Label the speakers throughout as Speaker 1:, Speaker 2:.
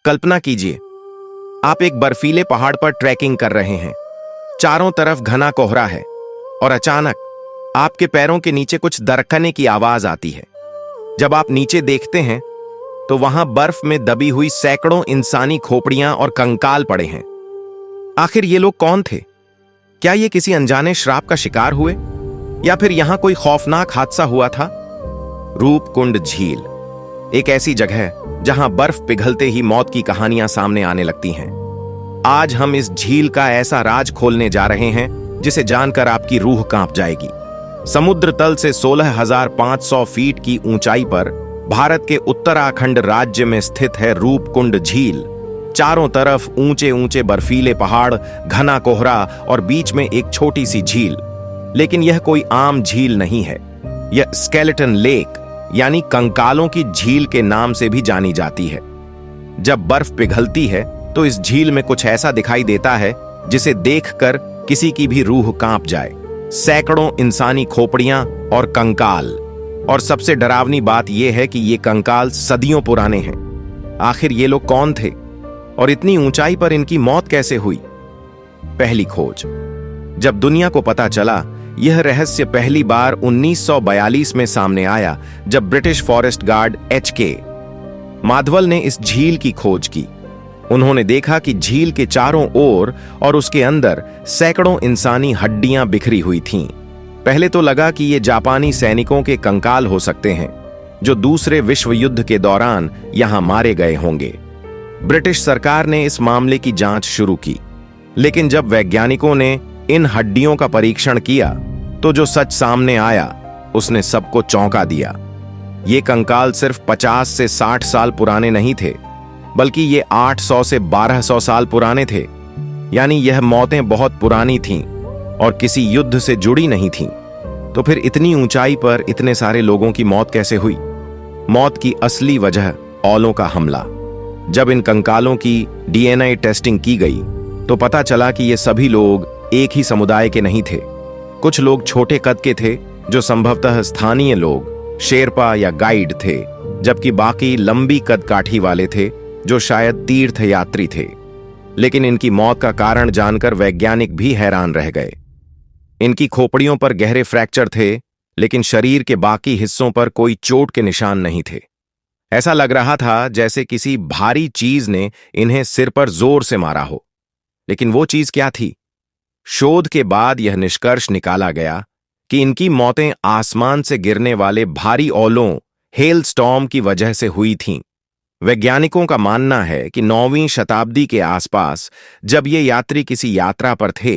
Speaker 1: कल्पना कीजिए, आप एक बर्फीले पहाड़ पर ट्रैकिंग कर रहे हैं। चारों तरफ घना कोहरा है और अचानक आपके पैरों के नीचे कुछ दरकने की आवाज आती है। जब आप नीचे देखते हैं तो वहां बर्फ में दबी हुई सैकड़ों इंसानी खोपड़ियां और कंकाल पड़े हैं। आखिर ये लोग कौन थे? क्या ये किसी अनजाने श्राप का शिकार हुए या फिर यहां कोई खौफनाक हादसा हुआ था? रूपकुंड झील एक ऐसी जगह है जहां बर्फ पिघलते ही मौत की कहानियां सामने आने लगती हैं। आज हम इस झील का ऐसा राज खोलने जा रहे हैं जिसे जानकर आपकी रूह कांप जाएगी। समुद्र तल से 16,500 फीट की ऊंचाई पर भारत के उत्तराखंड राज्य में स्थित है रूपकुंड झील। चारों तरफ ऊंचे ऊंचे बर्फीले पहाड़, घना कोहरा और बीच में एक छोटी सी झील। लेकिन यह कोई आम झील नहीं है। यह स्केलेटन लेक यानी कंकालों की झील के नाम से भी जानी जाती है। जब बर्फ पिघलती है तो इस झील में कुछ ऐसा दिखाई देता है जिसे देखकर किसी की भी रूह कांप जाए। सैकड़ों इंसानी खोपड़ियां और कंकाल, और सबसे डरावनी बात यह है कि ये कंकाल सदियों पुराने हैं। आखिर ये लोग कौन थे और इतनी ऊंचाई पर इनकी मौत कैसे हुई? पहली खोज। जब दुनिया को पता चला, यह रहस्य पहली बार 1942 में सामने आया जब ब्रिटिश फॉरेस्ट गार्ड HK माधवल ने इस झील की खोज की। उन्होंने देखा कि झील के चारों ओर और उसके अंदर सैकड़ों इंसानी हड्डियां बिखरी हुई थीं। पहले तो लगा कि ये जापानी सैनिकों के कंकाल हो सकते हैं जो दूसरे विश्व युद्ध के दौरान यहां मारे गए होंगे। ब्रिटिश सरकार ने इस मामले की जांच शुरू की, लेकिन जब वैज्ञानिकों ने इन हड्डियों का परीक्षण किया तो जो सच सामने आया उसने सबको चौंका दिया। ये कंकाल सिर्फ 50 से 60 साल पुराने नहीं थे, बल्कि ये 800 से 1200 साल पुराने थे। यानी यह मौतें बहुत पुरानी थीं और किसी युद्ध से जुड़ी नहीं थीं। तो फिर इतनी ऊंचाई पर इतने सारे लोगों की मौत कैसे हुई? मौत की असली वजह औलों का हमला। जब इन कंकालों की DNA टेस्टिंग की गई तो पता चला कि ये सभी लोग एक ही समुदाय के नहीं थे। कुछ लोग छोटे कद के थे जो संभवतः स्थानीय लोग, शेरपा या गाइड थे, जबकि बाकी लंबी कद काठी वाले थे जो शायद तीर्थ यात्री थे। लेकिन इनकी मौत का कारण जानकर वैज्ञानिक भी हैरान रह गए। इनकी खोपड़ियों पर गहरे फ्रैक्चर थे, लेकिन शरीर के बाकी हिस्सों पर कोई चोट के निशान नहीं थे। ऐसा लग रहा था जैसे किसी भारी चीज ने इन्हें सिर पर जोर से मारा हो। लेकिन वो चीज क्या थी? शोध के बाद यह निष्कर्ष निकाला गया कि इनकी मौतें आसमान से गिरने वाले भारी ओलों, हेल स्टॉर्म की वजह से हुई थीं। वैज्ञानिकों का मानना है कि 9वीं शताब्दी के आसपास जब ये यात्री किसी यात्रा पर थे,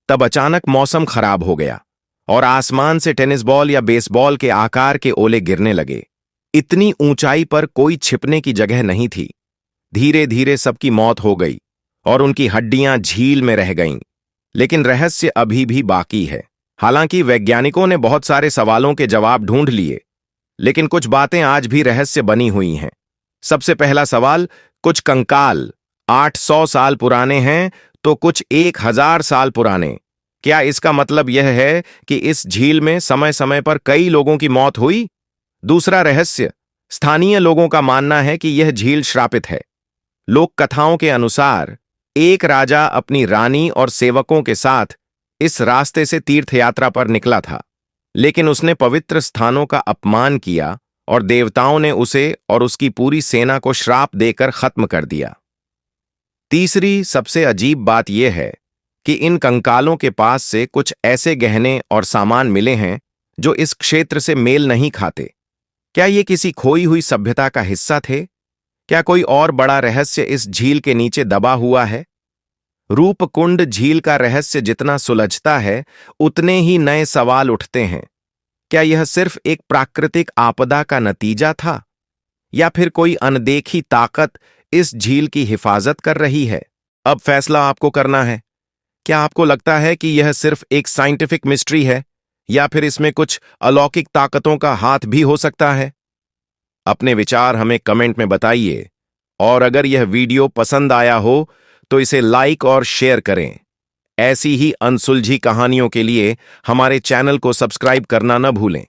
Speaker 1: तब अचानक मौसम खराब हो गया और आसमान से टेनिस बॉल या बेसबॉल के आकार के ओले गिरने लगे। इतनी ऊंचाई पर कोई छिपने की जगह नहीं थी। धीरे धीरे सबकी मौत हो गई और उनकी हड्डियां झील में रह गईं। लेकिन रहस्य अभी भी बाकी है। हालांकि वैज्ञानिकों ने बहुत सारे सवालों के जवाब ढूंढ लिए, लेकिन कुछ बातें आज भी रहस्य बनी हुई हैं। सबसे पहला सवाल, कुछ कंकाल 800 साल पुराने हैं तो कुछ 1000 साल पुराने। क्या इसका मतलब यह है कि इस झील में समय समय पर कई लोगों की मौत हुई? दूसरा रहस्य, स्थानीय लोगों का मानना है कि यह झील श्रापित है। लोक कथाओं के अनुसार एक राजा अपनी रानी और सेवकों के साथ इस रास्ते से तीर्थ यात्रा पर निकला था, लेकिन उसने पवित्र स्थानों का अपमान किया और देवताओं ने उसे और उसकी पूरी सेना को श्राप देकर खत्म कर दिया। तीसरी सबसे अजीब बात यह है कि इन कंकालों के पास से कुछ ऐसे गहने और सामान मिले हैं जो इस क्षेत्र से मेल नहीं खाते। क्या ये किसी खोई हुई सभ्यता का हिस्सा थे? क्या कोई और बड़ा रहस्य इस झील के नीचे दबा हुआ है? रूपकुंड झील का रहस्य जितना सुलझता है, उतने ही नए सवाल उठते हैं। क्या यह सिर्फ एक प्राकृतिक आपदा का नतीजा था, या फिर कोई अनदेखी ताकत इस झील की हिफाजत कर रही है? अब फैसला आपको करना है। क्या आपको लगता है कि यह सिर्फ एक साइंटिफिक मिस्ट्री है, या फिर इसमें कुछ अलौकिक ताकतों का हाथ भी हो सकता है? अपने विचार हमें कमेंट में बताइए, और अगर यह वीडियो पसंद आया हो तो इसे लाइक और शेयर करें। ऐसी ही अनसुलझी कहानियों के लिए हमारे चैनल को सब्सक्राइब करना न भूलें।